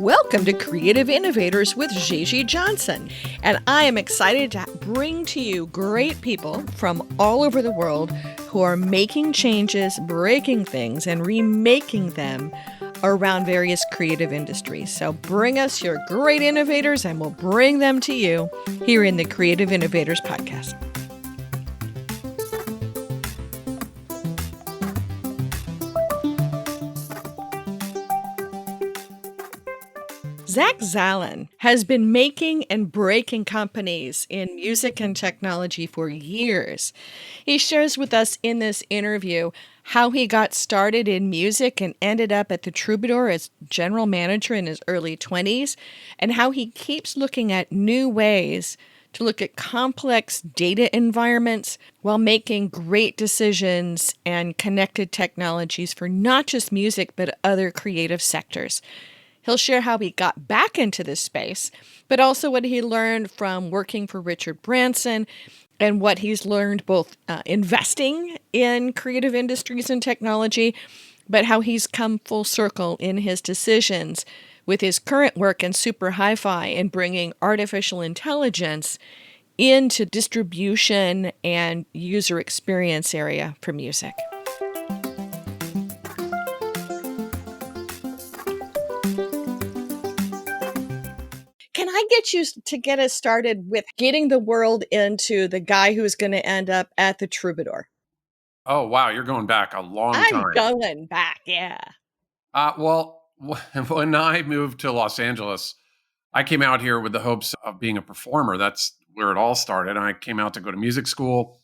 Welcome to Creative Innovators with Gigi Johnson, and I am excited to bring to you great people from all over the world who are making changes, breaking things, and remaking them around various creative industries. So bring us your great innovators and we'll bring them to you here in the Creative Innovators Podcast. Zack Zalon has been making and breaking companies in music and technology for years. He shares with us in this interview how he got started in music and ended up at the Troubadour as general manager in his early 20s, and how he keeps looking at new ways to look at complex data environments while making great decisions and connected technologies for not just music, but other creative sectors. He'll share how he got back into this space, but also what he learned from working for Richard Branson and what he's learned both investing in creative industries and technology, but how he's come full circle in his decisions with his current work in super hi-fi and bringing artificial intelligence into distribution and user experience area for music. Can I get you to get us started with getting the world into the guy who's going to end up at the Troubadour? Oh, wow. You're going back a long time. I'm going back, yeah. Well, when I moved to Los Angeles, I came out here with the hopes of being a performer. That's where it all started. I came out to go to music school.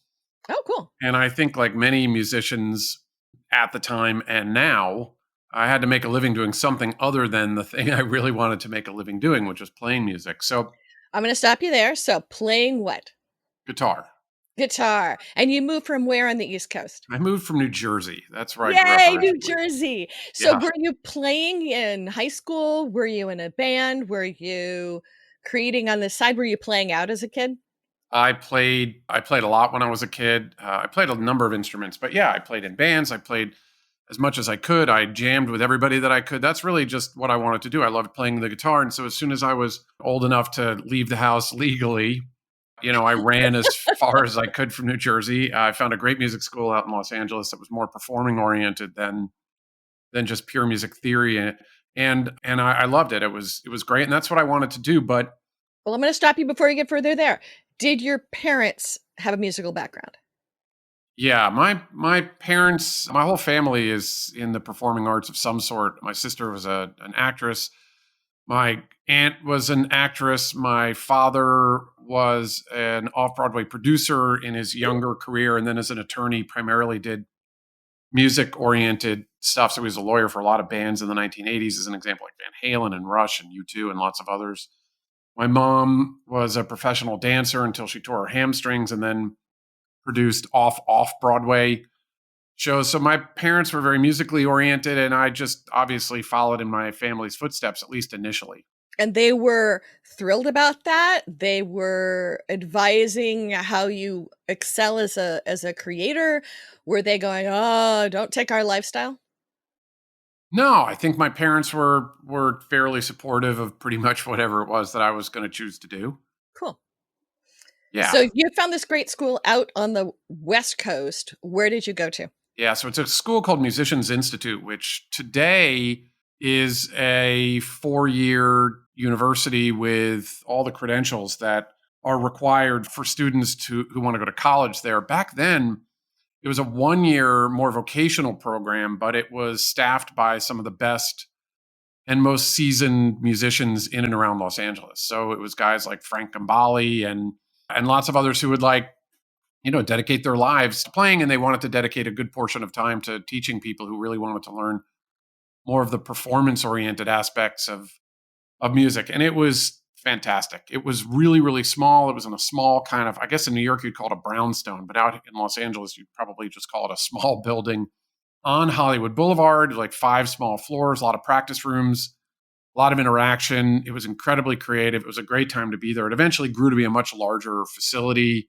Oh, cool. And I think like many musicians at the time and now, I had to make a living doing something other than the thing I really wanted to make a living doing, which was playing music. So I'm going to stop you there. So playing what? guitar. Guitar. And you moved from where on the East Coast? I moved from New Jersey. That's where I Yay, grew up New originally. Jersey. So Yeah. were you playing in high school? Were you in a band? Were you creating on the side? Were you playing out as a kid? I played a lot when I was a kid. I played a number of instruments, but yeah, I played in bands. I played as much as I could. I jammed with everybody that I could. That's really just what I wanted to do. I loved playing the guitar. And so as soon as I was old enough to leave the house legally, I ran as far as I could from New Jersey. I found a great music school out in Los Angeles that was more performing oriented than just pure music theory. And I loved it. It was great. And that's what I wanted to do. But Well, I'm going to stop you before you get further there. Did your parents have a musical background? yeah, my parents, my whole family is in the performing arts of some sort. My sister was an actress. My aunt was an actress. My father was an off-Broadway producer in his younger career, and then as an attorney, primarily did music-oriented stuff. So he was a lawyer for a lot of bands in the 1980s, as an example, like Van Halen and Rush and U2 and lots of others. My mom was a professional dancer until she tore her hamstrings, and then produced off-Broadway shows. So my parents were very musically oriented, and I just obviously followed in my family's footsteps, at least initially. And they were thrilled about that. They were advising how you excel as a creator. Were they going, "Oh, don't take our lifestyle"? No, I think my parents were fairly supportive of pretty much whatever it was that I was going to choose to do. Cool. Yeah. So you found this great school out on the West Coast. Where did you go to? Yeah, so it's a school called Musicians Institute, which today is a 4-year university with all the credentials that are required for students who want to go to college there. Back then, it was a 1-year, more vocational program, but it was staffed by some of the best and most seasoned musicians in and around Los Angeles. So it was guys like Frank Gambale and lots of others who would dedicate their lives to playing, and they wanted to dedicate a good portion of time to teaching people who really wanted to learn more of the performance-oriented aspects of music. And it was fantastic. It was really, really small. It was in a small kind of, I guess in New York, you'd call it a brownstone, but out in Los Angeles, you'd probably just call it a small building on Hollywood Boulevard, like 5 small floors, a lot of practice rooms, a lot of interaction. It was incredibly creative. It was a great time to be there. It eventually grew to be a much larger facility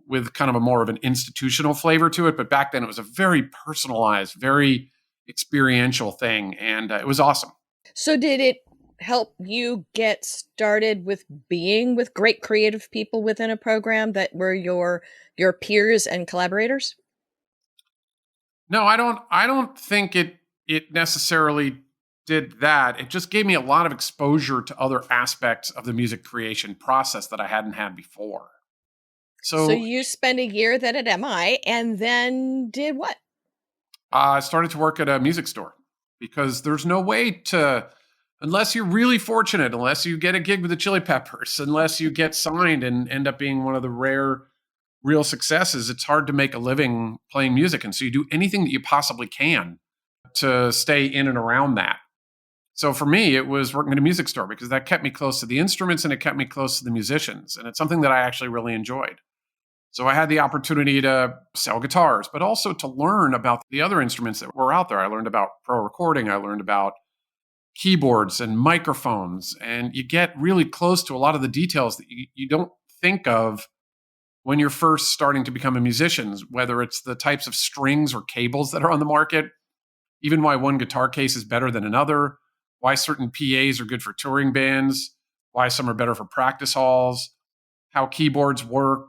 with kind of a more of an institutional flavor to it. But back then it was a very personalized, very experiential thing. And it was awesome. So did it help you get started with being with great creative people within a program that were your peers and collaborators? No, I don't think it necessarily did that. It just gave me a lot of exposure to other aspects of the music creation process that I hadn't had before. So So you spent a year then at MI and then did what? I started to work at a music store because there's no way to, unless you're really fortunate, unless you get a gig with the Chili Peppers, unless you get signed and end up being one of the rare real successes, it's hard to make a living playing music. And so you do anything that you possibly can to stay in and around that. So for me, it was working at a music store because that kept me close to the instruments and it kept me close to the musicians. And it's something that I actually really enjoyed. So I had the opportunity to sell guitars, but also to learn about the other instruments that were out there. I learned about pro recording. I learned about keyboards and microphones. And you get really close to a lot of the details that you don't think of when you're first starting to become a musician, whether it's the types of strings or cables that are on the market, even why one guitar case is better than another, why certain PAs are good for touring bands, why some are better for practice halls, how keyboards work,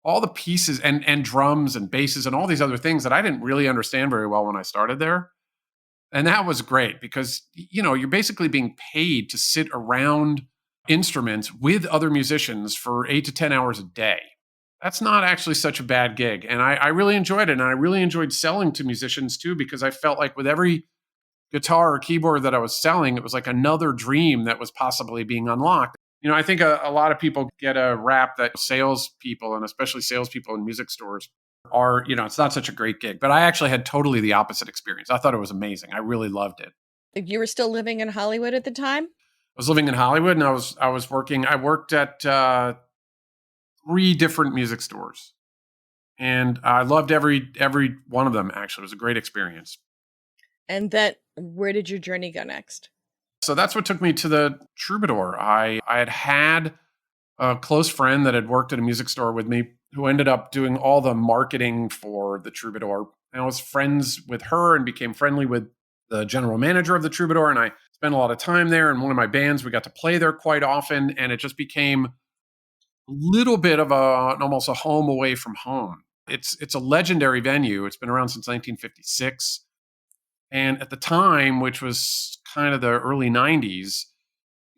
all the pieces and drums and basses and all these other things that I didn't really understand very well when I started there. And that was great because you're basically being paid to sit around instruments with other musicians for 8 to 10 hours a day. That's not actually such a bad gig. And I really enjoyed it. And I really enjoyed selling to musicians too, because I felt like with every guitar or keyboard that I was selling, it was like another dream that was possibly being unlocked. I think a lot of people get a rap that salespeople, and especially salespeople in music stores, are, it's not such a great gig. But I actually had totally the opposite experience. I thought it was amazing. I really loved it. You were still living in Hollywood at the time? I was living in Hollywood, and I was working. I worked at 3 different music stores, and I loved every one of them. Actually, it was a great experience. And then where did your journey go next? So that's what took me to the Troubadour. I had a close friend that had worked at a music store with me who ended up doing all the marketing for the Troubadour. And I was friends with her and became friendly with the general manager of the Troubadour. And I spent a lot of time there. And one of my bands, we got to play there quite often. And it just became a little bit of almost a home away from home. It's a legendary venue. It's been around since 1956. And at the time, which was kind of the early 90s,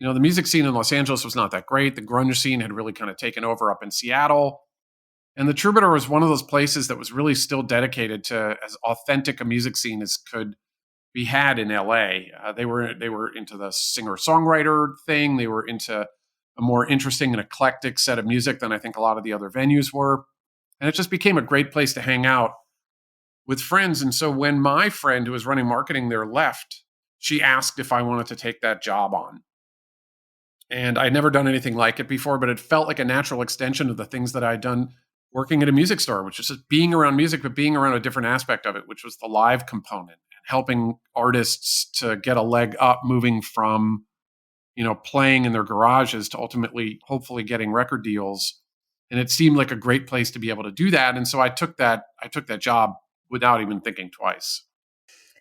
the music scene in Los Angeles was not that great. The grunge scene had really kind of taken over up in Seattle. And the Troubadour was one of those places that was really still dedicated to as authentic a music scene as could be had in LA. They were into the singer-songwriter thing. They were into a more interesting and eclectic set of music than I think a lot of the other venues were. And it just became a great place to hang out with friends. And so when my friend who was running marketing there left, she asked if I wanted to take that job on. And I'd never done anything like it before, but it felt like a natural extension of the things that I'd done working at a music store, which is just being around music, but being around a different aspect of it, which was the live component and helping artists to get a leg up, moving from, playing in their garages to ultimately, hopefully getting record deals. And it seemed like a great place to be able to do that. And so I took that job without even thinking twice.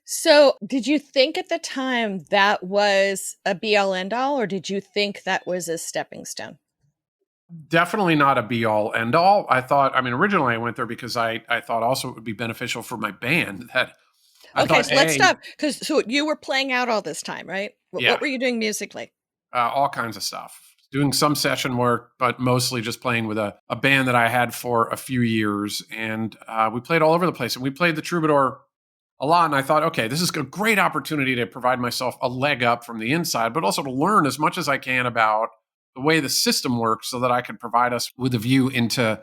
So, did you think at the time that was a be all end all, or did you think that was a stepping stone? Definitely not a be all end all. Originally I went there because I thought also it would be beneficial for my band that I Okay, thought, so let's stop. So you were playing out all this time, right? yeah, What were you doing musically? all kinds of stuff. Doing some session work, but mostly just playing with a band that I had for a few years. And we played all over the place. And we played the Troubadour a lot. And I thought, okay, this is a great opportunity to provide myself a leg up from the inside, but also to learn as much as I can about the way the system works so that I can provide us with a view into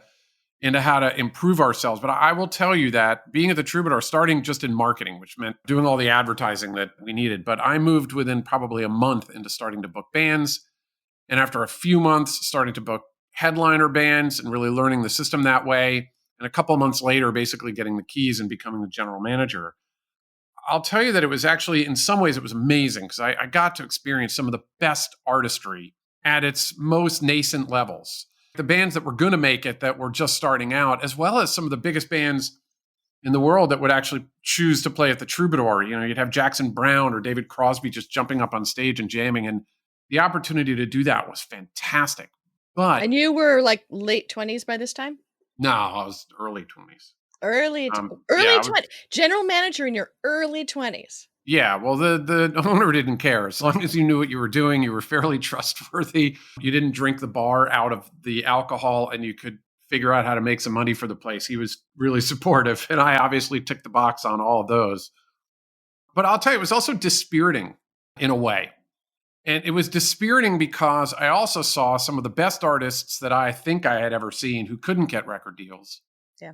how to improve ourselves. But I will tell you that being at the Troubadour, starting just in marketing, which meant doing all the advertising that we needed, but I moved within probably a month into starting to book bands. And after a few months, starting to book headliner bands and really learning the system that way. And a couple of months later, basically getting the keys and becoming the general manager. I'll tell you that it was actually, in some ways, it was amazing because I got to experience some of the best artistry at its most nascent levels. The bands that were going to make it, that were just starting out, as well as some of the biggest bands in the world that would actually choose to play at the Troubadour. You'd have Jackson Browne or David Crosby just jumping up on stage and jamming. And the opportunity to do that was fantastic. But And you were like late 20s by this time? no, I was early 20s. Yeah, Early I was. 20 general manager in your early 20s. Yeah, well, the owner didn't care. As long as you knew what you were doing, you were fairly trustworthy. You didn't drink the bar out of the alcohol, and you could figure out how to make some money for the place. He was really supportive, and I obviously ticked the box on all of those. But I'll tell you, it was also dispiriting in a way. And it was dispiriting because I also saw some of the best artists that I think I had ever seen who couldn't get record deals. Yeah.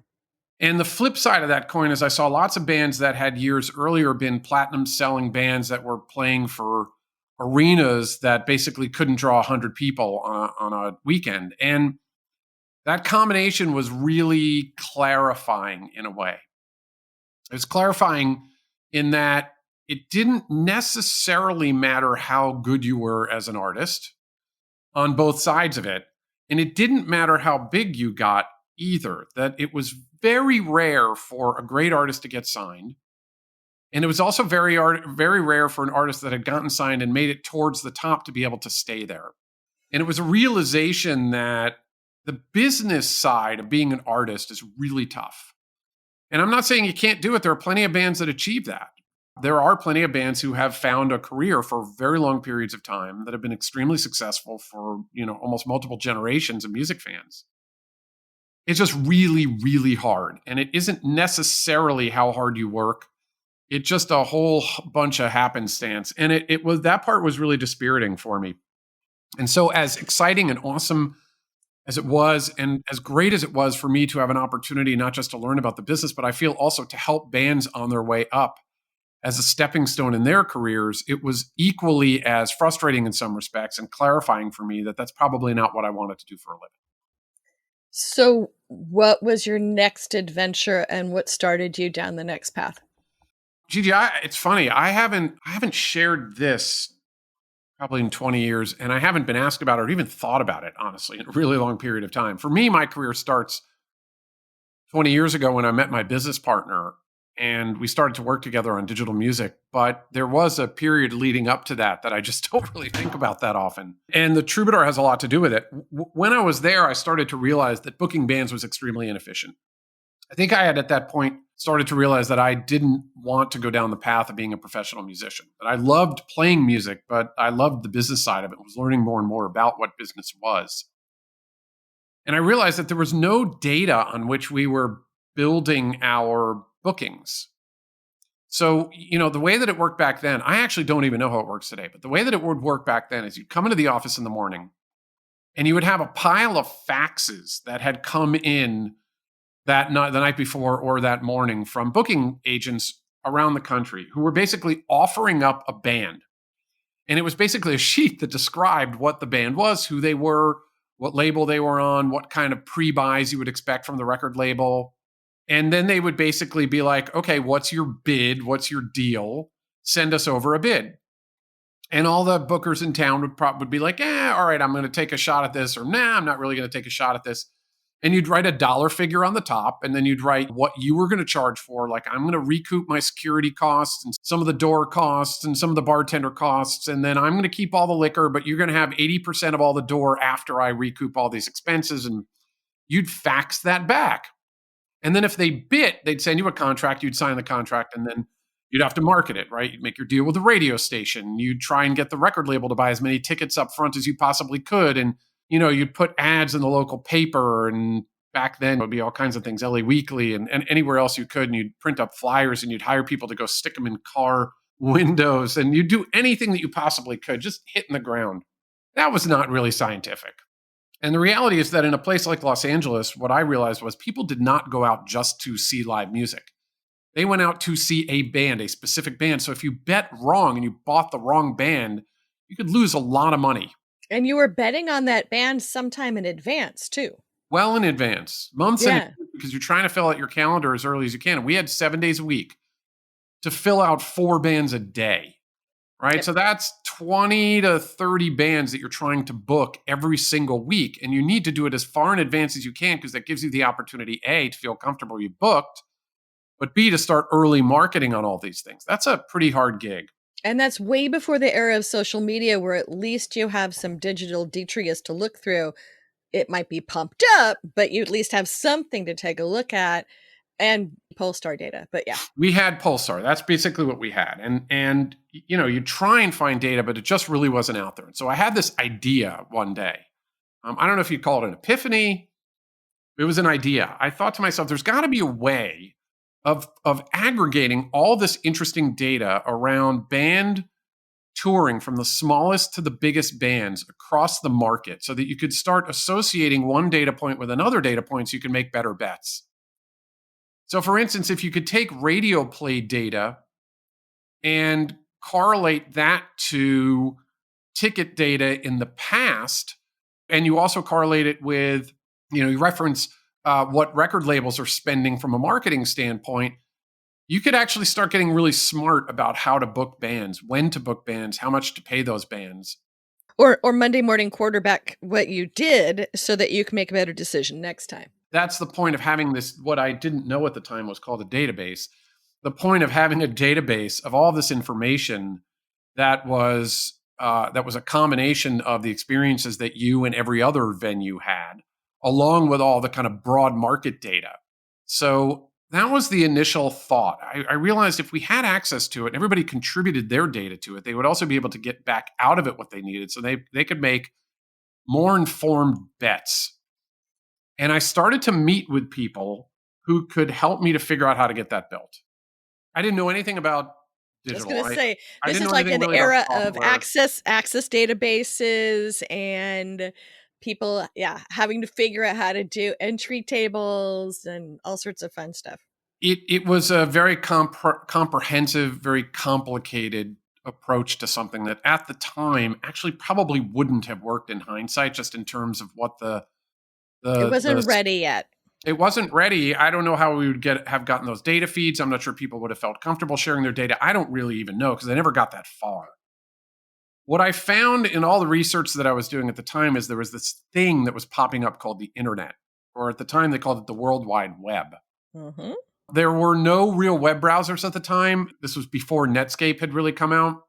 And the flip side of that coin is I saw lots of bands that had years earlier been platinum selling bands that were playing for arenas that basically couldn't draw 100 people on a weekend. And that combination was really clarifying in a way. It was clarifying in that it didn't necessarily matter how good you were as an artist on both sides of it. And it didn't matter how big you got either, that it was very rare for a great artist to get signed. And it was also very rare for an artist that had gotten signed and made it towards the top to be able to stay there. And it was a realization that the business side of being an artist is really tough. And I'm not saying you can't do it. There are plenty of bands that achieve that. There are plenty of bands who have found a career for very long periods of time that have been extremely successful for, almost multiple generations of music fans. It's just really, really hard. And it isn't necessarily how hard you work. It's just a whole bunch of happenstance. And it was, that part was really dispiriting for me. And so as exciting and awesome as it was, and as great as it was for me to have an opportunity, not just to learn about the business, but I feel also to help bands on their way up as a stepping stone in their careers, it was equally as frustrating in some respects and clarifying for me that that's probably not what I wanted to do for a living. So, what was your next adventure and what started you down the next path? Gigi, it's funny. I haven't shared this probably in 20 years, and I haven't been asked about it or even thought about it, honestly, in a really long period of time. For me, my career starts 20 years ago when I met my business partner, and we started to work together on digital music. But there was a period leading up to that I just don't really think about that often. And the Troubadour has a lot to do with it. When I was there, I started to realize that booking bands was extremely inefficient. I think I had at that point started to realize that I didn't want to go down the path of being a professional musician. That I loved playing music, but I loved the business side of it, was learning more and more about what business was. And I realized that there was no data on which we were building our bookings. So, the way that it worked back then, I actually don't even know how it works today, but the way that it would work back then is you'd come into the office in the morning and you would have a pile of faxes that had come in that night, the night before or that morning from booking agents around the country who were basically offering up a band. And it was basically a sheet that described what the band was, who they were, what label they were on, what kind of pre-buys you would expect from the record label. And then they would basically be like, okay, what's your bid? What's your deal? Send us over a bid. And all the bookers in town would be like, all right, I'm going to take a shot at this, or nah, I'm not really going to take a shot at this. And you'd write a dollar figure on the top, and then you'd write what you were going to charge for. Like, I'm going to recoup my security costs and some of the door costs and some of the bartender costs. And then I'm going to keep all the liquor, but you're going to have 80% of all the door after I recoup all these expenses. And you'd fax that back. And then if they bit, they'd send you a contract, you'd sign the contract, and then you'd have to market it, right? You'd make your deal with the radio station. You'd try and get the record label to buy as many tickets up front as you possibly could. And you'd put ads in the local paper, and back then it would be all kinds of things, LA Weekly and anywhere else you could. And you'd print up flyers and you'd hire people to go stick them in car windows, and you'd do anything that you possibly could, just hitting the ground. That was not really scientific. And the reality is that in a place like Los Angeles, what I realized was people did not go out just to see live music. They went out to see a band, a specific band. So if you bet wrong and you bought the wrong band, you could lose a lot of money. And you were betting on that band sometime in advance, too. Well in advance, months in advance, because you're trying to fill out your calendar as early as you can. And we had 7 days a week to fill out 4 bands a day, right? Yep. So that's 20 to 30 bands that you're trying to book every single week. And you need to do it as far in advance as you can, because that gives you the opportunity, A, to feel comfortable you booked, but B, to start early marketing on all these things. That's a pretty hard gig. And that's way before the era of social media where at least you have some digital detritus to look through. It might be pumped up, but you at least have something to take a look at, and Polestar data. But yeah. We had Pulsar. That's basically what we had. And you try and find data, but it just really wasn't out there. And so I had this idea one day. I don't know if you'd call it an epiphany. It was an idea. I thought to myself, there's got to be a way of aggregating all this interesting data around band touring from the smallest to the biggest bands across the market so that you could start associating one data point with another data point so you can make better bets. So, for instance, if you could take radio play data and correlate that to ticket data in the past, and you also correlate it with, you reference what record labels are spending from a marketing standpoint, you could actually start getting really smart about how to book bands, when to book bands, how much to pay those bands. Or Monday morning quarterback what you did so that you can make a better decision next time. That's the point of having this, what I didn't know at the time was called a database. The point of having a database of all this information that was a combination of the experiences that you and every other venue had, along with all the kind of broad market data. So that was the initial thought. I realized if we had access to it and everybody contributed their data to it, they would also be able to get back out of it what they needed. So they could make more informed bets. And I started to meet with people who could help me to figure out how to get that built. I didn't know anything about digital. I was going to say, I this didn't is know like anything an really about era of software. access databases and people, having to figure out how to do entry tables and all sorts of fun stuff. It was a very comprehensive, very complicated approach to something that at the time actually probably wouldn't have worked in hindsight, just in terms of what it wasn't ready yet. It wasn't ready. I don't know how we would have gotten those data feeds. I'm not sure people would have felt comfortable sharing their data. I don't really even know because I never got that far. What I found in all the research that I was doing at the time is there was this thing that was popping up called the internet, or at the time they called it the World Wide Web. Mm-hmm. There were no real web browsers at the time. This was before Netscape had really come out.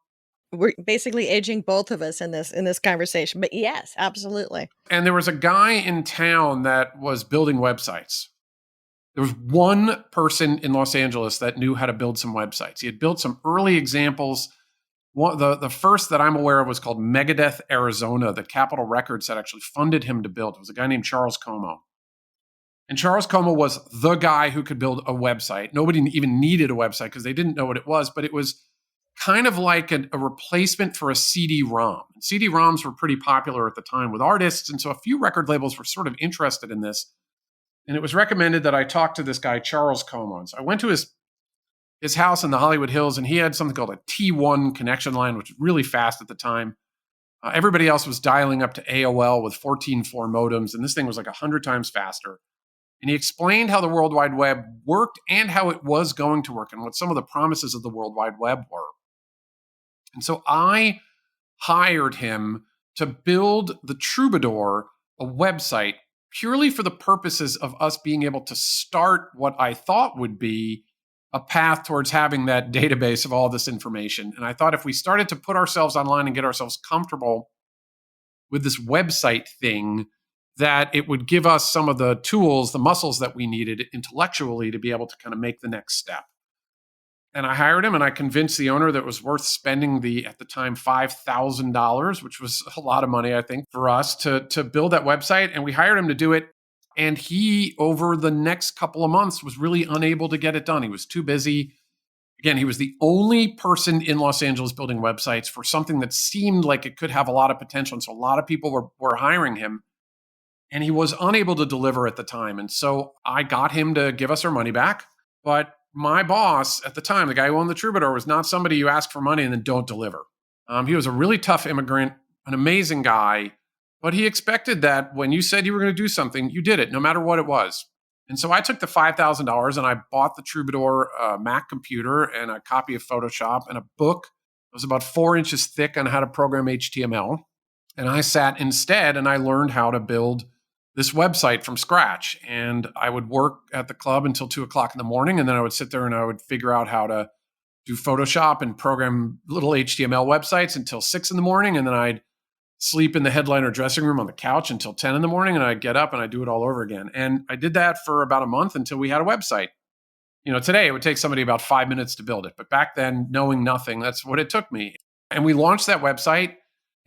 We're basically aging both of us in this conversation, but yes, absolutely. And there was a guy in town that was building websites. There was one person in Los Angeles that knew how to build some websites. He had built some early examples. The first that I'm aware of was called Megadeth Arizona, that Capitol Records had actually funded him to build. It was a guy named Charles Como. And Charles Como was the guy who could build a website. Nobody even needed a website because they didn't know what it was, but it was kind of like a replacement for a CD-ROM. CD-ROMs were pretty popular at the time with artists, and so a few record labels were sort of interested in this. And it was recommended that I talk to this guy, Charles Como. So I went to his house in the Hollywood Hills, and he had something called a T1 connection line, which was really fast at the time. Everybody else was dialing up to AOL with 14.4 modems, and this thing was like 100 times faster. And he explained how the World Wide Web worked and how it was going to work and what some of the promises of the World Wide Web were. And so I hired him to build the Troubadour, a website, purely for the purposes of us being able to start what I thought would be a path towards having that database of all this information. And I thought if we started to put ourselves online and get ourselves comfortable with this website thing, that it would give us some of the tools, the muscles that we needed intellectually to be able to kind of make the next step. And I hired him, and I convinced the owner that it was worth spending at the time, $5,000, which was a lot of money, I think, for us to build that website. And we hired him to do it. And he, over the next couple of months, was really unable to get it done. He was too busy. Again, he was the only person in Los Angeles building websites for something that seemed like it could have a lot of potential. And so a lot of people were hiring him. And he was unable to deliver at the time. And so I got him to give us our money back. But my boss at the time, the guy who owned the Troubadour, was not somebody you ask for money and then don't deliver. He was a really tough immigrant, an amazing guy, but he expected that when you said you were going to do something, you did it, no matter what it was. And so I took the $5,000 and I bought the Troubadour Mac computer and a copy of Photoshop and a book that was about 4 inches thick on how to program HTML. And I sat instead and I learned how to build this website from scratch. And I would work at the club until 2:00 in the morning. And then I would sit there and I would figure out how to do Photoshop and program little HTML websites until 6 in the morning. And then I'd sleep in the headliner dressing room on the couch until 10 in the morning. And I'd get up and I'd do it all over again. And I did that for about a month until we had a website. Today it would take somebody about 5 minutes to build it. But back then, knowing nothing, that's what it took me. And we launched that website.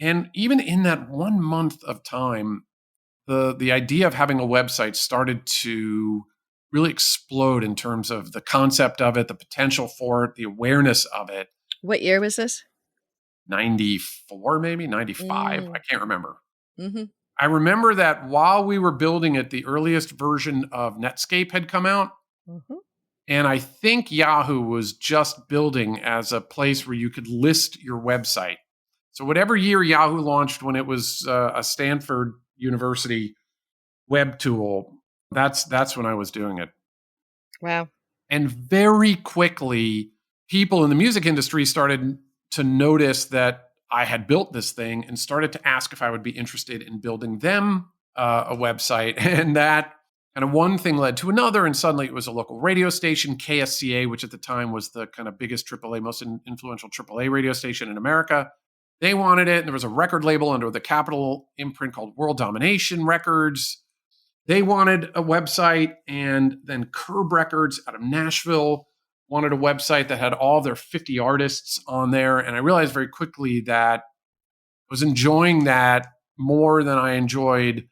And even in that 1 month of time, the idea of having a website started to really explode in terms of the concept of it, the potential for it, the awareness of it. What year was this? 94, maybe 95. I can't remember. Mm-hmm. I remember that while we were building it, the earliest version of Netscape had come out. Mm-hmm. And I think Yahoo was just building as a place where you could list your website. So whatever year Yahoo launched, when it was a Stanford University web tool, that's when I was doing it. Wow. And very quickly, people in the music industry started to notice that I had built this thing and started to ask if I would be interested in building them a website. And that kind of one thing led to another. And suddenly it was a local radio station, KSCA, which at the time was the kind of biggest AAA, most influential AAA radio station in America. They wanted it. And there was a record label under the Capitol imprint called World Domination Records. They wanted a website. And then Curb Records out of Nashville wanted a website that had all their 50 artists on there. And I realized very quickly that I was enjoying that more than I enjoyed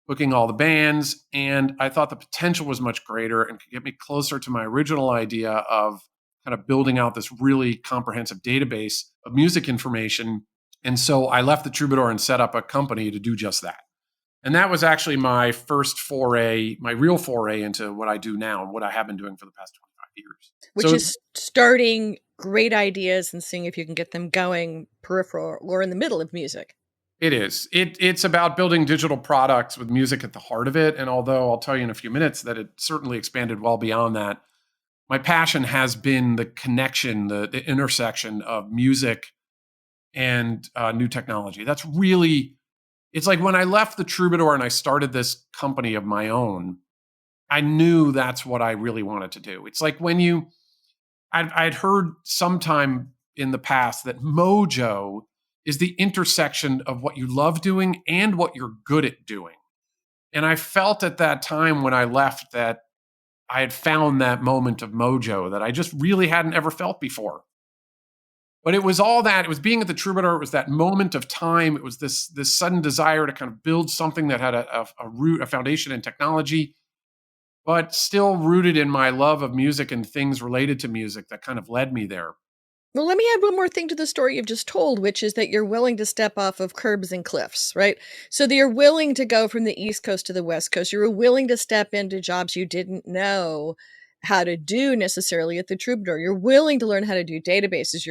booking all the bands. And I thought the potential was much greater and could get me closer to my original idea of kind of building out this really comprehensive database of music information. And so I left the Troubadour and set up a company to do just that. And that was actually my first foray, my real foray into what I do now and what I have been doing for the past 25 years. Which is starting great ideas and seeing if you can get them going peripheral or in the middle of music. It is. It's about building digital products with music at the heart of it. And although I'll tell you in a few minutes that it certainly expanded well beyond that, my passion has been the connection, the intersection of music and new technology. That's really, it's like when I left the Troubadour and I started this company of my own, I knew that's what I really wanted to do. It's like when I'd heard sometime in the past that Mojo is the intersection of what you love doing and what you're good at doing. And I felt at that time when I left that I had found that moment of mojo that I just really hadn't ever felt before. But it was all that. It was being at the Troubadour. It was that moment of time. It was this sudden desire to kind of build something that had a root, a foundation in technology, but still rooted in my love of music and things related to music that kind of led me there. Well, let me add one more thing to the story you've just told, which is that you're willing to step off of curbs and cliffs, right? So that you're willing to go from the East Coast to the West Coast. You're willing to step into jobs you didn't know how to do necessarily at the Troubadour. You're willing to learn how to do databases.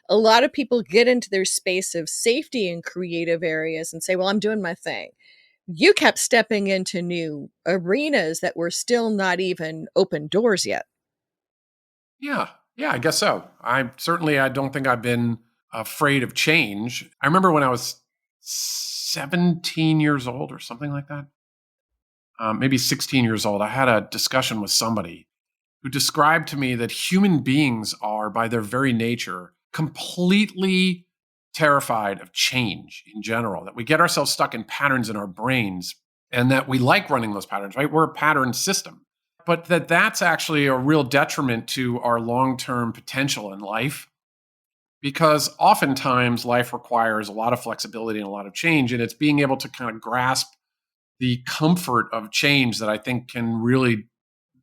A lot of people get into their space of safety in creative areas and say, well, I'm doing my thing. You kept stepping into new arenas that were still not even open doors yet. Yeah, I guess so. I don't think I've been afraid of change. I remember when I was 17 years old or something like that, maybe 16 years old, I had a discussion with somebody who described to me that human beings are, by their very nature, completely terrified of change in general, that we get ourselves stuck in patterns in our brains and that we like running those patterns, right? We're a pattern system. But that's actually a real detriment to our long-term potential in life, because oftentimes life requires a lot of flexibility and a lot of change, and it's being able to kind of grasp the comfort of change that I think can really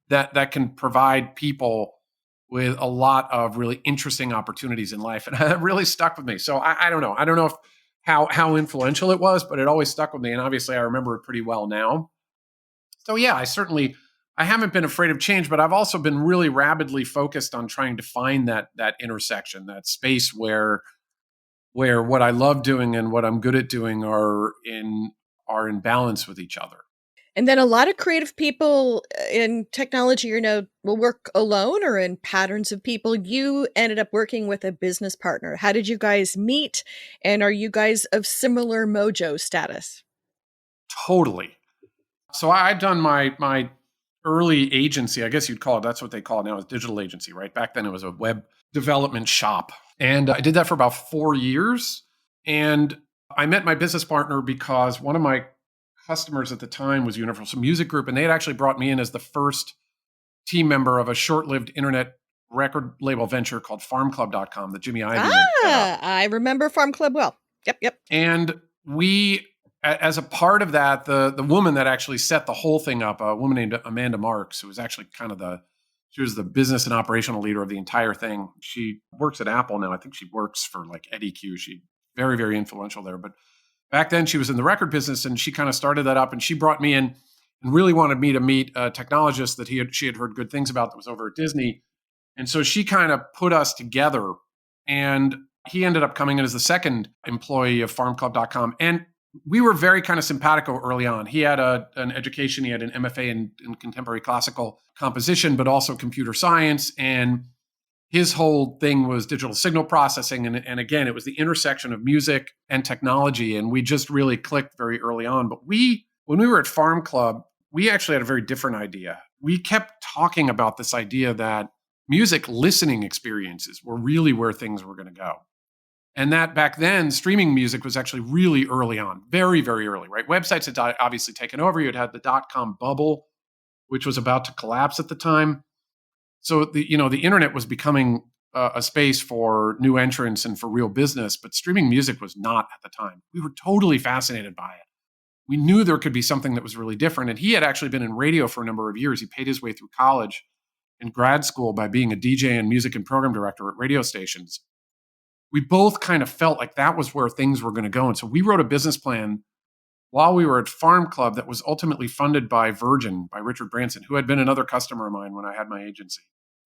that can provide people with a lot of really interesting opportunities in life, and that really stuck with me. So I don't know. I don't know if how influential it was, but it always stuck with me, and obviously I remember it pretty well now. So yeah, I haven't been afraid of change, but I've also been really rabidly focused on trying to find that intersection, that space where what I love doing and what I'm good at doing are in balance with each other. And then a lot of creative people in technology, will work alone or in patterns of people. You ended up working with a business partner. How did you guys meet? And are you guys of similar mojo status? Totally. So I've done my early agency, I guess you'd call it, that's what they call it now, is digital agency, right? Back then it was a web development shop. And I did that for about 4 years. And I met my business partner because one of my customers at the time was Universal Music Group, and they had actually brought me in as the first team member of a short-lived internet record label venture called FarmClub.com that Jimmy Iovine had set up. I remember Farm Club well. Yep. And we, as a part of that, the woman that actually set the whole thing up, a woman named Amanda Marks, who was actually she was the business and operational leader of the entire thing. She works at Apple now. I think she works for like EDQ. She's very, very influential there. But back then she was in the record business, and she kind of started that up, and she brought me in and really wanted me to meet a technologist that she had heard good things about that was over at Disney. And so she kind of put us together, and he ended up coming in as the second employee of FarmClub.com. And we were very kind of simpatico early on. He had an education. He had an MFA in contemporary classical composition, but also computer science. And his whole thing was digital signal processing. And again, it was the intersection of music and technology. And we just really clicked very early on. But when we were at Farm Club, we actually had a very different idea. We kept talking about this idea that music listening experiences were really where things were going to go. And that back then, streaming music was actually really early on, very, very early, right? Websites had obviously taken over. You had the .com bubble, which was about to collapse at the time. So the internet was becoming a space for new entrants and for real business, but streaming music was not at the time. We were totally fascinated by it. We knew there could be something that was really different. And he had actually been in radio for a number of years. He paid his way through college and grad school by being a DJ and music and program director at radio stations. We both kind of felt like that was where things were going to go. And so we wrote a business plan while we were at Farm Club that was ultimately funded by Virgin, by Richard Branson, who had been another customer of mine when I had my agency.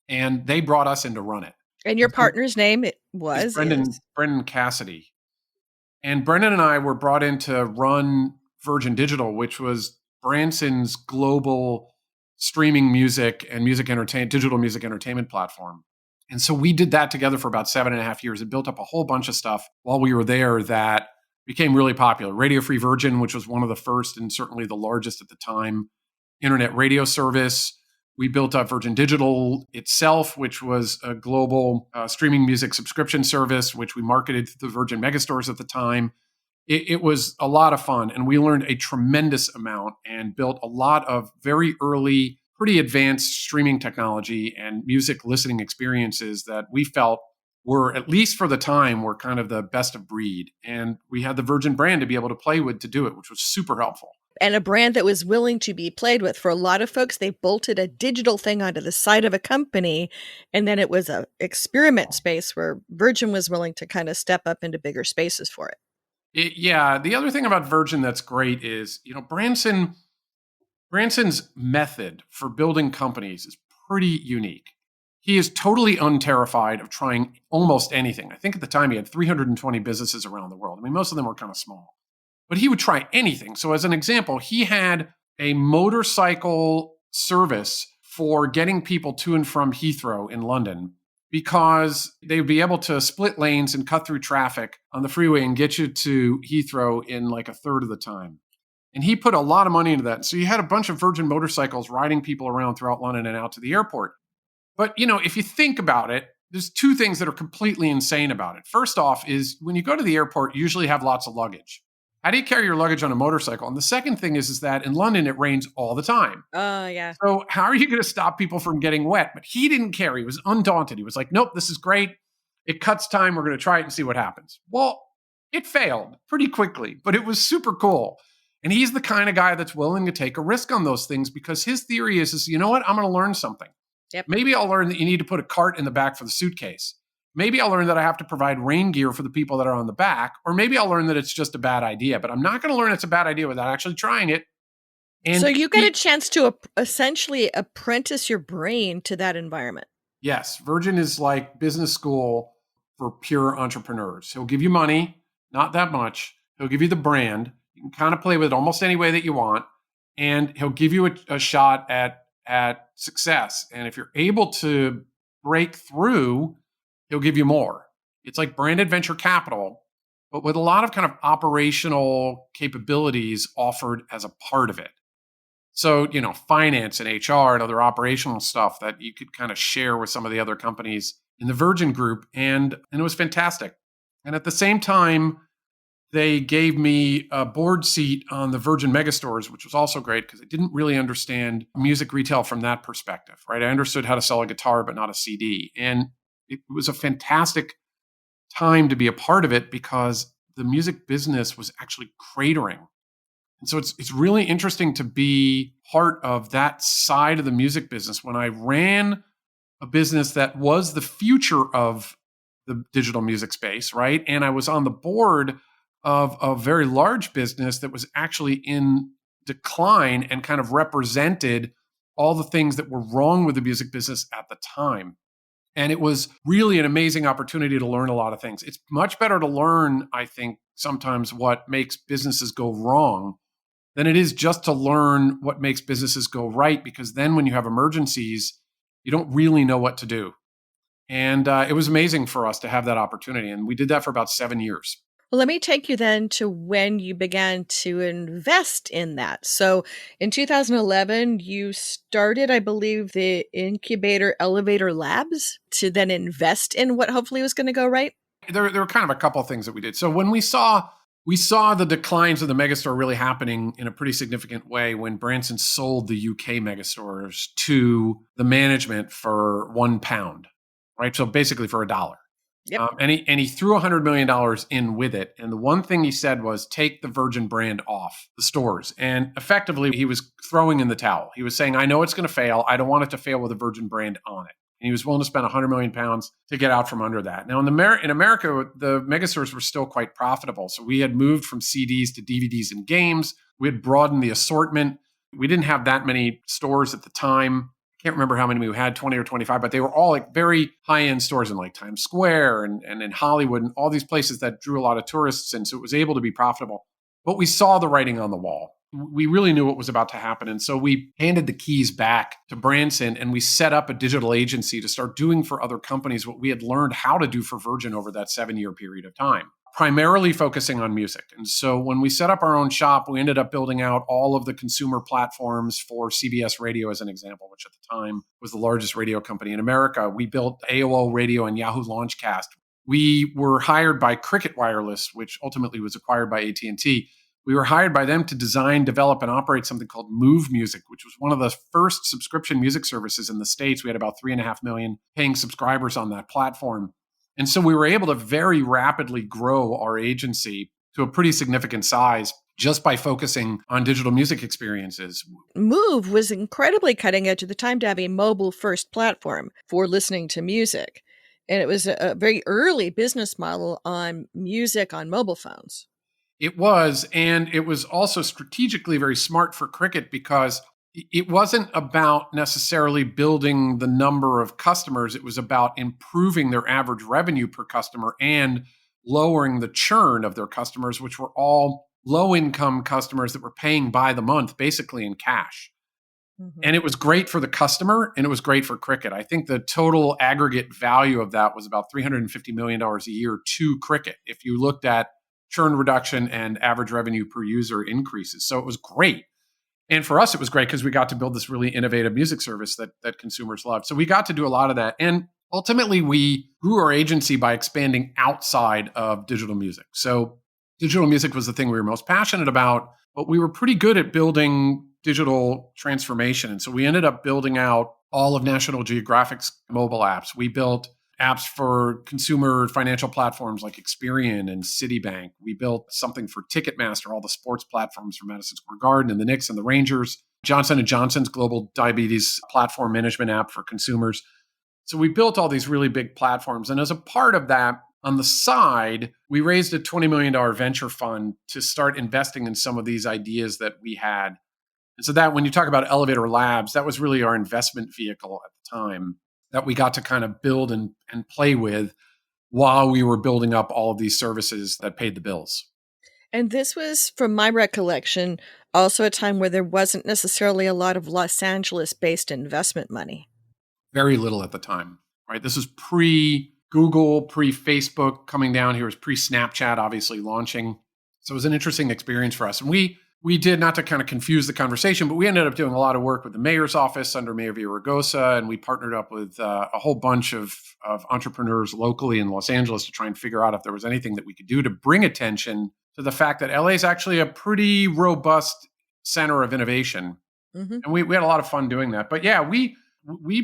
And they brought us in to run it. And your partner's name was? Brendan Cassidy. And Brendan and I were brought in to run Virgin Digital, which was Branson's global streaming music and digital music entertainment platform. And so we did that together for about 7.5 years and built up a whole bunch of stuff while we were there that became really popular. Radio Free Virgin, which was one of the first and certainly the largest at the time, internet radio service. We built up Virgin Digital itself, which was a global streaming music subscription service, which we marketed to the Virgin megastores at the time. It was a lot of fun, and we learned a tremendous amount and built a lot of very early, pretty advanced streaming technology and music listening experiences that we felt were, at least for the time, were kind of the best of breed. And we had the Virgin brand to be able to play with to do it, which was super helpful. And a brand that was willing to be played with. For a lot of folks, they bolted a digital thing onto the side of a company, and then it was an experiment space where Virgin was willing to kind of step up into bigger spaces for it. Yeah. The other thing about Virgin that's great is, Branson's method for building companies is pretty unique. He is totally unterrified of trying almost anything. I think at the time he had 320 businesses around the world. I mean, most of them were kind of small, but he would try anything. So as an example, he had a motorcycle service for getting people to and from Heathrow in London, because they would be able to split lanes and cut through traffic on the freeway and get you to Heathrow in like a third of the time. And he put a lot of money into that. So you had a bunch of Virgin motorcycles riding people around throughout London and out to the airport. But, if you think about it, there's two things that are completely insane about it. First off is when you go to the airport, you usually have lots of luggage. How do you carry your luggage on a motorcycle? And the second thing is that in London, it rains all the time. Yeah. So how are you going to stop people from getting wet? But he didn't care. He was undaunted. He was like, nope, this is great. It cuts time. We're going to try it and see what happens. Well, it failed pretty quickly, but it was super cool. And he's the kind of guy that's willing to take a risk on those things because his theory is you know what? I'm going to learn something. Yep. Maybe I'll learn that you need to put a cart in the back for the suitcase. Maybe I'll learn that I have to provide rain gear for the people that are on the back, or maybe I'll learn that it's just a bad idea, but I'm not going to learn it's a bad idea without actually trying it. And so you get a chance to essentially apprentice your brain to that environment. Yes. Virgin is like business school for pure entrepreneurs. He'll give you money, not that much. He'll give you the brand. You can kind of play with it almost any way that you want. And he'll give you a shot at success. And if you're able to break through, he'll give you more. It's like branded venture capital, but with a lot of kind of operational capabilities offered as a part of it. So, finance and HR and other operational stuff that you could kind of share with some of the other companies in the Virgin Group, and it was fantastic. And at the same time, they gave me a board seat on the Virgin Megastores, which was also great because I didn't really understand music retail from that perspective, right? I understood how to sell a guitar, but not a CD. And it was a fantastic time to be a part of it because the music business was actually cratering. And so it's really interesting to be part of that side of the music business. When I ran a business that was the future of the digital music space, right? And I was on the board of a very large business that was actually in decline and kind of represented all the things that were wrong with the music business at the time. And it was really an amazing opportunity to learn a lot of things. It's much better to learn, I think, sometimes what makes businesses go wrong than it is just to learn what makes businesses go right, because then when you have emergencies, you don't really know what to do. And it was amazing for us to have that opportunity. And we did that for about 7 years. Well, let me take you then to when you began to invest in that. So in 2011, you started, I believe, the incubator Elevator Labs to then invest in what hopefully was going to go right. There were kind of a couple of things that we did. So when we saw the declines of the megastore really happening in a pretty significant way when Branson sold the UK megastores to the management for £1, right? So basically for $1. Yep. And he threw $100 million in with it. And the one thing he said was take the Virgin brand off the stores. And effectively, he was throwing in the towel. He was saying, I know it's going to fail. I don't want it to fail with a Virgin brand on it. And he was willing to spend £100 million to get out from under that. Now, in America, the megastores were still quite profitable. So we had moved from CDs to DVDs and games. We had broadened the assortment. We didn't have that many stores at the time. Can't remember how many we had, 20 or 25, but they were all like very high-end stores in like Times Square and in Hollywood and all these places that drew a lot of tourists in. So it was able to be profitable. But we saw the writing on the wall. We really knew what was about to happen. And so we handed the keys back to Branson and we set up a digital agency to start doing for other companies what we had learned how to do for Virgin over that 7-year period of time, primarily focusing on music. And so when we set up our own shop, we ended up building out all of the consumer platforms for CBS Radio, as an example, which at the time was the largest radio company in America. We built AOL Radio and Yahoo Launchcast. We were hired by Cricket Wireless, which ultimately was acquired by AT&T. We were hired by them to design, develop, and operate something called Move Music, which was one of the first subscription music services in the States. We had about 3.5 million paying subscribers on that platform. And so we were able to very rapidly grow our agency to a pretty significant size just by focusing on digital music experiences. Move was incredibly cutting edge at the time to have a mobile first platform for listening to music. And it was a very early business model on music on mobile phones. It was, and it was also strategically very smart for Cricket because it wasn't about necessarily building the number of customers. It was about improving their average revenue per customer and lowering the churn of their customers, which were all low-income customers that were paying by the month, basically in cash. Mm-hmm. And it was great for the customer and it was great for Cricket. I think the total aggregate value of that was about $350 million a year to Cricket if you looked at churn reduction and average revenue per user increases. So it was great. And for us, it was great because we got to build this really innovative music service that consumers loved. So we got to do a lot of that. And ultimately, we grew our agency by expanding outside of digital music. So digital music was the thing we were most passionate about, but we were pretty good at building digital transformation. And so we ended up building out all of National Geographic's mobile apps. We built apps for consumer financial platforms like Experian and Citibank. We built something for Ticketmaster, all the sports platforms for Madison Square Garden and the Knicks and the Rangers. Johnson & Johnson's global diabetes platform management app for consumers. So we built all these really big platforms. And as a part of that, on the side, we raised a $20 million venture fund to start investing in some of these ideas that we had. And so that when you talk about Elevator Labs, that was really our investment vehicle at the time that we got to kind of build and play with while we were building up all of these services that paid the bills. And this was, from my recollection, also a time where there wasn't necessarily a lot of Los Angeles-based investment money. Very little at the time, right? This was pre-Google, pre-Facebook coming down here. It was pre-Snapchat, obviously, launching. So it was an interesting experience for us. And we We did, not to kind of confuse the conversation, but we ended up doing a lot of work with the mayor's office under Mayor Villaraigosa, and we partnered up with a whole bunch of entrepreneurs locally in Los Angeles to try and figure out if there was anything that we could do to bring attention to the fact that LA is actually a pretty robust center of innovation. Hmm. And we had a lot of fun doing that. But yeah, we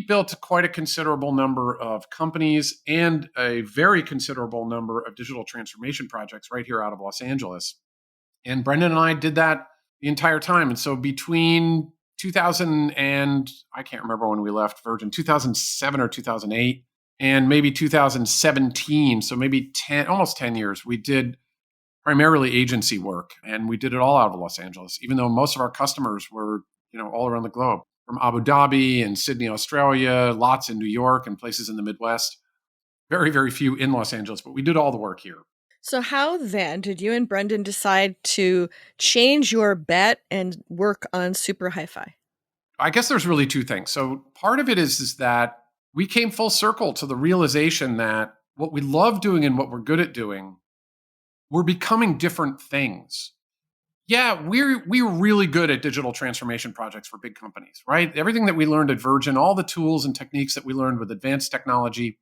built quite a considerable number of companies and a very considerable number of digital transformation projects right here out of Los Angeles. And Brendan and I did that the entire time. And so between 2000 and I can't remember when we left Virgin, 2007 or 2008, and maybe 2017, so maybe 10, almost 10 years, we did primarily agency work, and we did it all out of Los Angeles, even though most of our customers were, all around the globe, from Abu Dhabi and Sydney, Australia, lots in New York and places in the Midwest. Very, very few in Los Angeles, but we did all the work here. So, how then did you and Brendan decide to change your bet and work on super hi fi? I guess there's really two things. So part of it is that we came full circle to the realization that what we love doing and what we're good at doing, we're becoming different things. Yeah, we're really good at digital transformation projects for big companies, right? Everything that we learned at Virgin, all the tools and techniques that we learned with advanced technology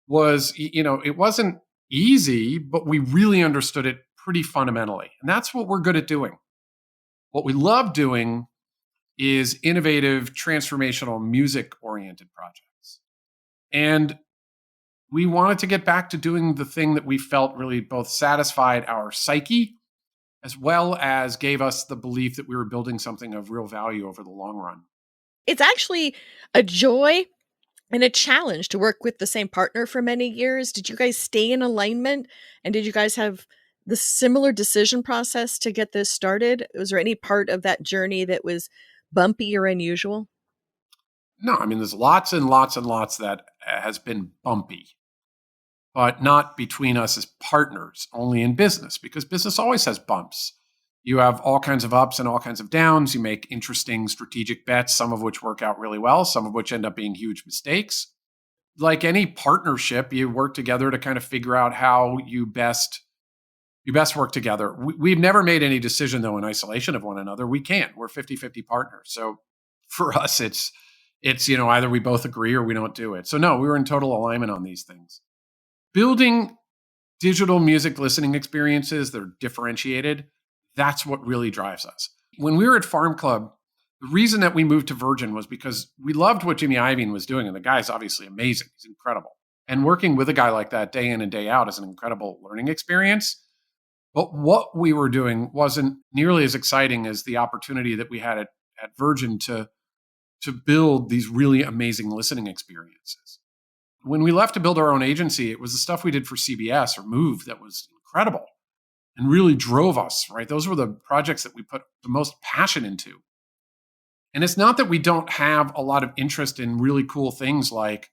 was, it wasn't easy, but we really understood it pretty fundamentally. And that's what we're good at doing. What we love doing is innovative, transformational, music-oriented projects. And we wanted to get back to doing the thing that we felt really both satisfied our psyche as well as gave us the belief that we were building something of real value over the long run. It's actually a joy and a challenge to work with the same partner for many years. Did you guys stay in alignment? And did you guys have the similar decision process to get this started? Was there any part of that journey that was bumpy or unusual? No, I mean, there's lots and lots and lots that has been bumpy, but not between us as partners, only in business, because business always has bumps. You have all kinds of ups and all kinds of downs. You make interesting strategic bets, some of which work out really well, some of which end up being huge mistakes. Like any partnership, you work together to kind of figure out how you best work together. We've never made any decision, though, in isolation of one another. We can't. We're 50-50 partners. So for us, it's either we both agree or we don't do it. So no, we were in total alignment on these things. Building digital music listening experiences that are differentiated, that's what really drives us. When we were at Farm Club, the reason that we moved to Virgin was because we loved what Jimmy Iovine was doing. And the guy's obviously amazing. He's incredible. And working with a guy like that day in and day out is an incredible learning experience. But what we were doing wasn't nearly as exciting as the opportunity that we had at Virgin to build these really amazing listening experiences. When we left to build our own agency, it was the stuff we did for CBS or Move that was incredible and really drove us, right? Those were the projects that we put the most passion into. And it's not that we don't have a lot of interest in really cool things like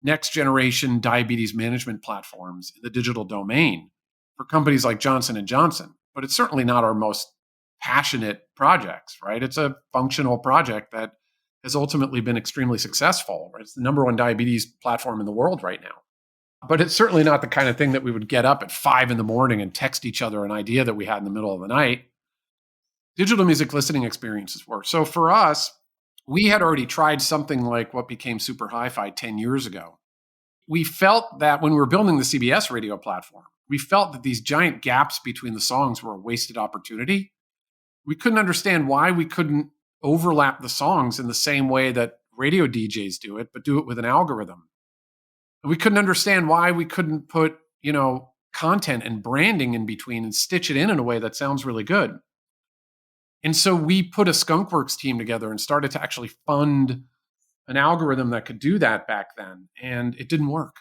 next generation diabetes management platforms in the digital domain for companies like Johnson & Johnson, but it's certainly not our most passionate projects, right? It's a functional project that has ultimately been extremely successful. Right? It's the number one diabetes platform in the world right now. But it's certainly not the kind of thing that we would get up at 5 a.m. and text each other an idea that we had in the middle of the night. Digital music listening experiences were. So for us, we had already tried something like what became Super Hi-Fi 10 years ago. We felt that when we were building the CBS radio platform, we felt that these giant gaps between the songs were a wasted opportunity. We couldn't understand why we couldn't overlap the songs in the same way that radio DJs do it, but do it with an algorithm. And we couldn't understand why we couldn't put, content and branding in between and stitch it in a way that sounds really good. And so we put a Skunkworks team together and started to actually fund an algorithm that could do that back then. And it didn't work.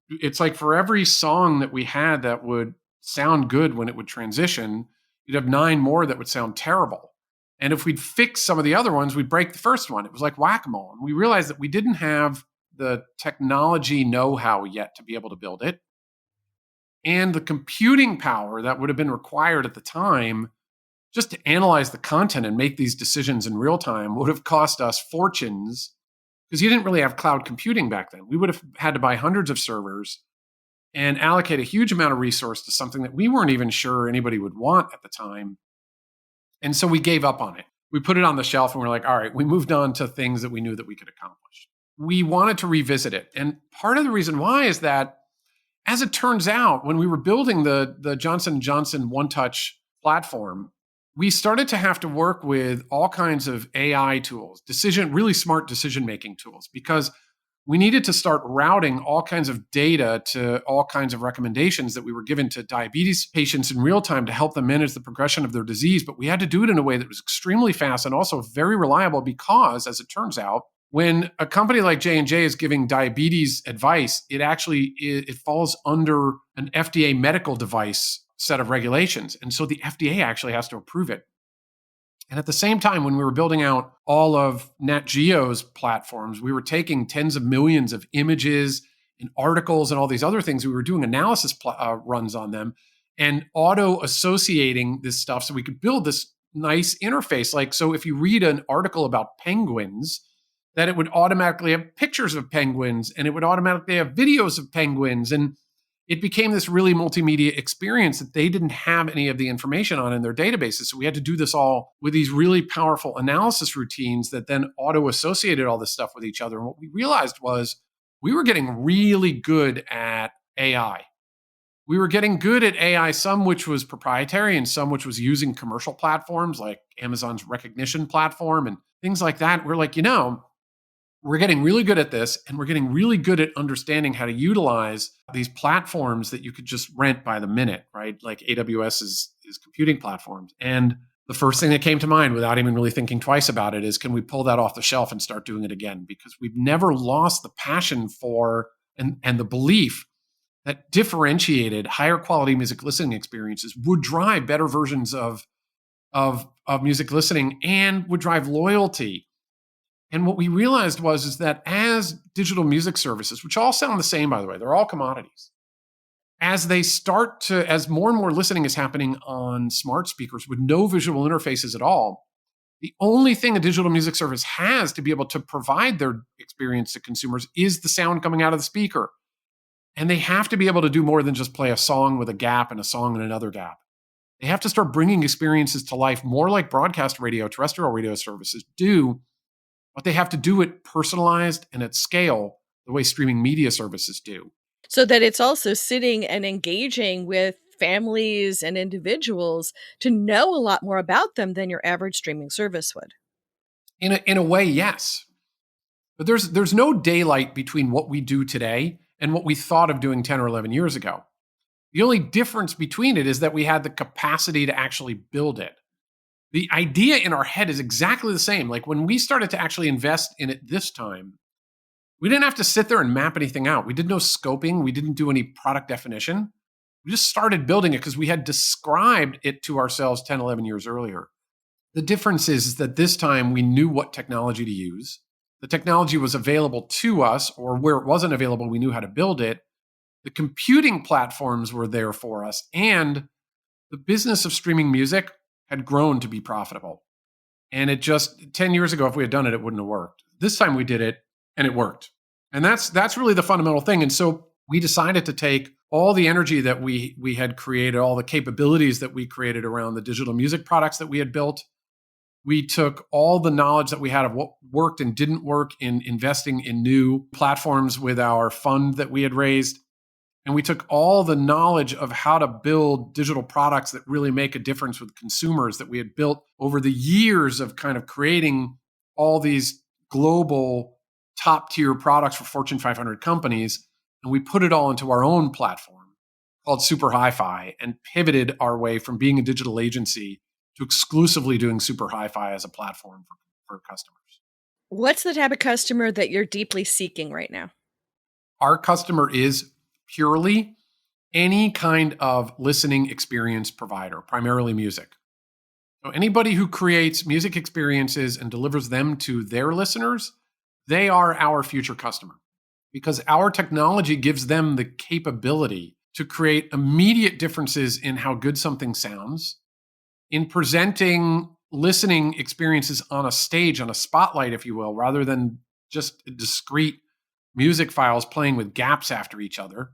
It's like for every song that we had that would sound good when it would transition, you'd have 9 more that would sound terrible. And if we'd fix some of the other ones, we'd break the first one. It was like whack-a-mole. And we realized that we didn't have the technology know-how yet to be able to build it. And the computing power that would have been required at the time just to analyze the content and make these decisions in real time would have cost us fortunes because you didn't really have cloud computing back then. We would have had to buy hundreds of servers and allocate a huge amount of resource to something that we weren't even sure anybody would want at the time. And so we gave up on it. We put it on the shelf and we're like, all right, we moved on to things that we knew that we could accomplish. We wanted to revisit it. And part of the reason why is that, as it turns out, when we were building the Johnson & Johnson One Touch platform, we started to have to work with all kinds of AI tools, really smart decision-making tools, because we needed to start routing all kinds of data to all kinds of recommendations that we were given to diabetes patients in real time to help them manage the progression of their disease. But we had to do it in a way that was extremely fast and also very reliable because, as it turns out, when a company like J&J is giving diabetes advice, it falls under an FDA medical device set of regulations. And so the FDA actually has to approve it. And at the same time, when we were building out all of Nat Geo's platforms, we were taking tens of millions of images and articles and all these other things. We were doing analysis runs on them and auto-associating this stuff so we could build this nice interface. Like, so if you read an article about penguins, that it would automatically have pictures of penguins and it would automatically have videos of penguins. And it became this really multimedia experience that they didn't have any of the information on in their databases. So we had to do this all with these really powerful analysis routines that then auto-associated all this stuff with each other. And what we realized was we were getting really good at AI. We were getting good at AI, some which was proprietary and some which was using commercial platforms like Amazon's recognition platform and things like that. We're like, we're getting really good at this, and we're getting really good at understanding how to utilize these platforms that you could just rent by the minute, right? Like AWS is computing platforms. And the first thing that came to mind without even really thinking twice about it is, can we pull that off the shelf and start doing it again? Because we've never lost the passion for and the belief that differentiated, higher quality music listening experiences would drive better versions of music listening and would drive loyalty. And what we realized is that as digital music services, which all sound the same, by the way, they're all commodities, as more and more listening is happening on smart speakers with no visual interfaces at all, the only thing a digital music service has to be able to provide their experience to consumers is the sound coming out of the speaker. And they have to be able to do more than just play a song with a gap and a song and another gap. They have to start bringing experiences to life more like broadcast radio, terrestrial radio services do. But they have to do it personalized and at scale the way streaming media services do. So that it's also sitting and engaging with families and individuals to know a lot more about them than your average streaming service would. In a way, yes. But there's no daylight between what we do today and what we thought of doing 10 or 11 years ago. The only difference between it is that we had the capacity to actually build it. The idea in our head is exactly the same. Like when we started to actually invest in it this time, we didn't have to sit there and map anything out. We did no scoping. We didn't do any product definition. We just started building it because we had described it to ourselves 10, 11 years earlier. The difference is that this time we knew what technology to use. The technology was available to us, or where it wasn't available, we knew how to build it. The computing platforms were there for us, and the business of streaming music had grown to be profitable. And it just, 10 years ago, if we had done it, it wouldn't have worked. This time we did it and it worked. And that's really the fundamental thing. And so we decided to take all the energy that we had created, all the capabilities that we created around the digital music products that we had built. We took all the knowledge that we had of what worked and didn't work in investing in new platforms with our fund that we had raised. And we took all the knowledge of how to build digital products that really make a difference with consumers that we had built over the years of kind of creating all these global top tier products for Fortune 500 companies. And we put it all into our own platform called Super Hi-Fi and pivoted our way from being a digital agency to exclusively doing Super Hi-Fi as a platform for customers. What's the type of customer that you're deeply seeking right now? Our customer is purely any kind of listening experience provider, primarily music. So anybody who creates music experiences and delivers them to their listeners, they are our future customer because our technology gives them the capability to create immediate differences in how good something sounds, in presenting listening experiences on a stage, on a spotlight, if you will, rather than just discrete music files playing with gaps after each other.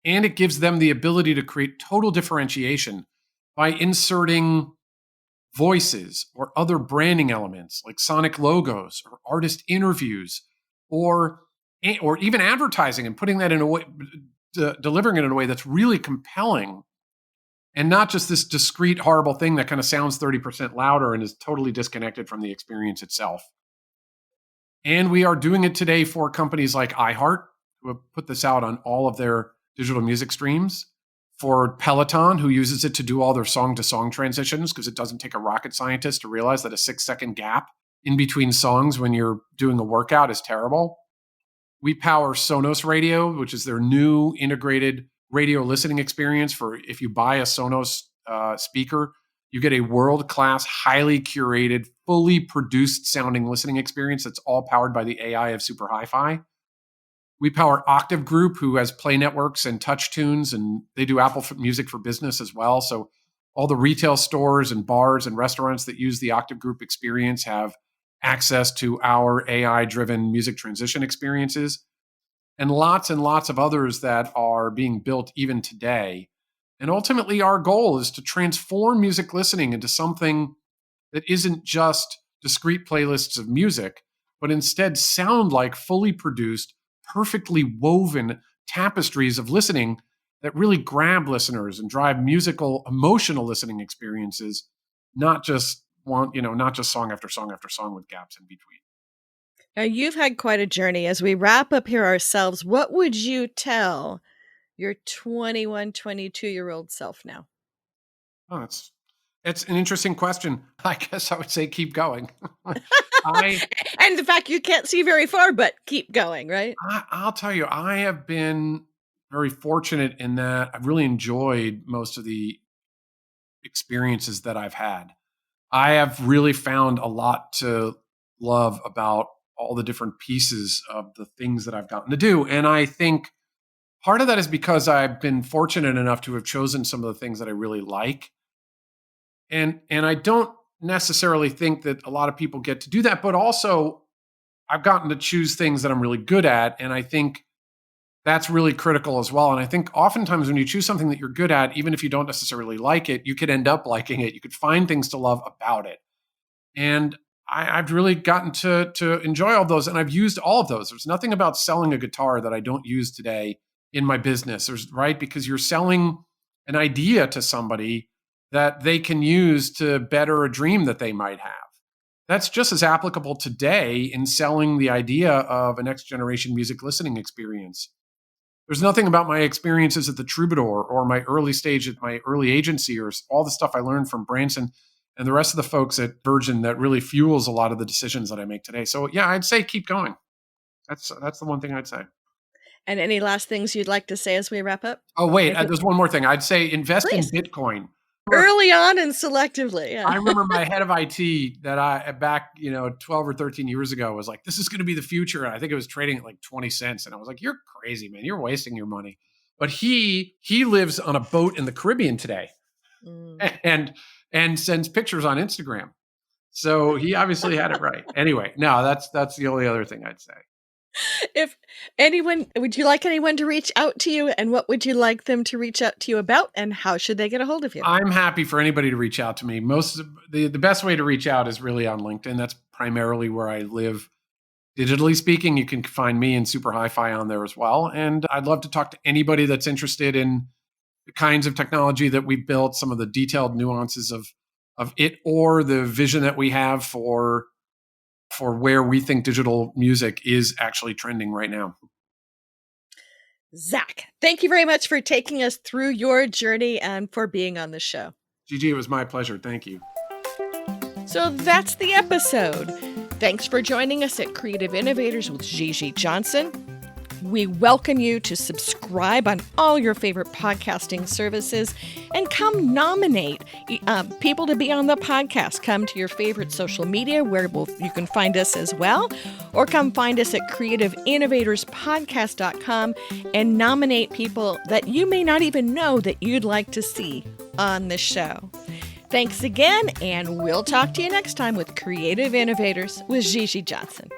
And it gives them the ability to create total differentiation by inserting voices or other branding elements like sonic logos or artist interviews or even advertising and putting that in a way, delivering it in a way that's really compelling and not just this discrete, horrible thing that kind of sounds 30% louder and is totally disconnected from the experience itself. And we are doing it today for companies like iHeart, who have put this out on all of their digital music streams, for Peloton, who uses it to do all their song-to-song transitions because it doesn't take a rocket scientist to realize that a 6-second gap in between songs when you're doing a workout is terrible. We power Sonos Radio, which is their new integrated radio listening experience for if you buy a Sonos speaker, you get a world-class, highly curated, fully produced sounding listening experience that's all powered by the AI of Super Hi-Fi. We power Octave Group, who has Play Networks and Touch Tunes, and they do Apple Music for Business as well. So all the retail stores and bars and restaurants that use the Octave Group experience have access to our AI-driven music transition experiences, and lots of others that are being built even today. And ultimately, our goal is to transform music listening into something that isn't just discrete playlists of music, but instead sound like fully produced, perfectly woven tapestries of listening that really grab listeners and drive musical, emotional listening experiences, not just song after song after song with gaps in between. Now, you've had quite a journey. As we wrap up here ourselves, what would you tell your 21, 22-year-old self now? Oh, it's an interesting question. I guess I would say keep going. And the fact you can't see very far, but keep going, right? I'll tell you, I have been very fortunate in that I've really enjoyed most of the experiences that I've had. I have really found a lot to love about all the different pieces of the things that I've gotten to do. And I think part of that is because I've been fortunate enough to have chosen some of the things that I really like. And I don't necessarily think that a lot of people get to do that, but also I've gotten to choose things that I'm really good at. And I think that's really critical as well. And I think oftentimes when you choose something that you're good at, even if you don't necessarily like it, you could end up liking it. You could find things to love about it. And I've really gotten to enjoy all those. And I've used all of those. There's nothing about selling a guitar that I don't use today in my business, right? Because you're selling an idea to somebody that they can use to better a dream that they might have. That's just as applicable today in selling the idea of a next generation music listening experience. There's nothing about my experiences at the Troubadour or my early stage at my early agency or all the stuff I learned from Branson and the rest of the folks at Virgin that really fuels a lot of the decisions that I make today. So yeah, I'd say keep going. That's the one thing I'd say. And any last things you'd like to say as we wrap up? Oh, wait, there's one more thing. I'd say invest Please. in Bitcoin. Early on and selectively. Yeah. I remember my head of IT that I back 12 or 13 years ago was like, this is going to be the future. And I think it was trading at like 20 cents. And I was like, you're crazy, man. You're wasting your money. But he lives on a boat in the Caribbean today and sends pictures on Instagram. So he obviously had it right. Anyway, no, that's the only other thing I'd say. If anyone, would you like anyone to reach out to you, and what would you like them to reach out to you about, and how should they get a hold of you? I'm happy for anybody to reach out to me. The best way to reach out is really on LinkedIn. That's primarily where I live. Digitally speaking, you can find me and Super Hi-Fi on there as well. And I'd love to talk to anybody that's interested in the kinds of technology that we've built, some of the detailed nuances of it, or the vision that we have for where we think digital music is actually trending right now. Zack, thank you very much for taking us through your journey and for being on the show. Gigi, it was my pleasure. Thank you. So that's the episode. Thanks for joining us at Creative Innovators with Gigi Johnson. We welcome you to subscribe on all your favorite podcasting services and come nominate people to be on the podcast. Come to your favorite social media where you can find us as well, or come find us at creativeinnovatorspodcast.com and nominate people that you may not even know that you'd like to see on the show. Thanks again, and we'll talk to you next time with Creative Innovators with Gigi Johnson.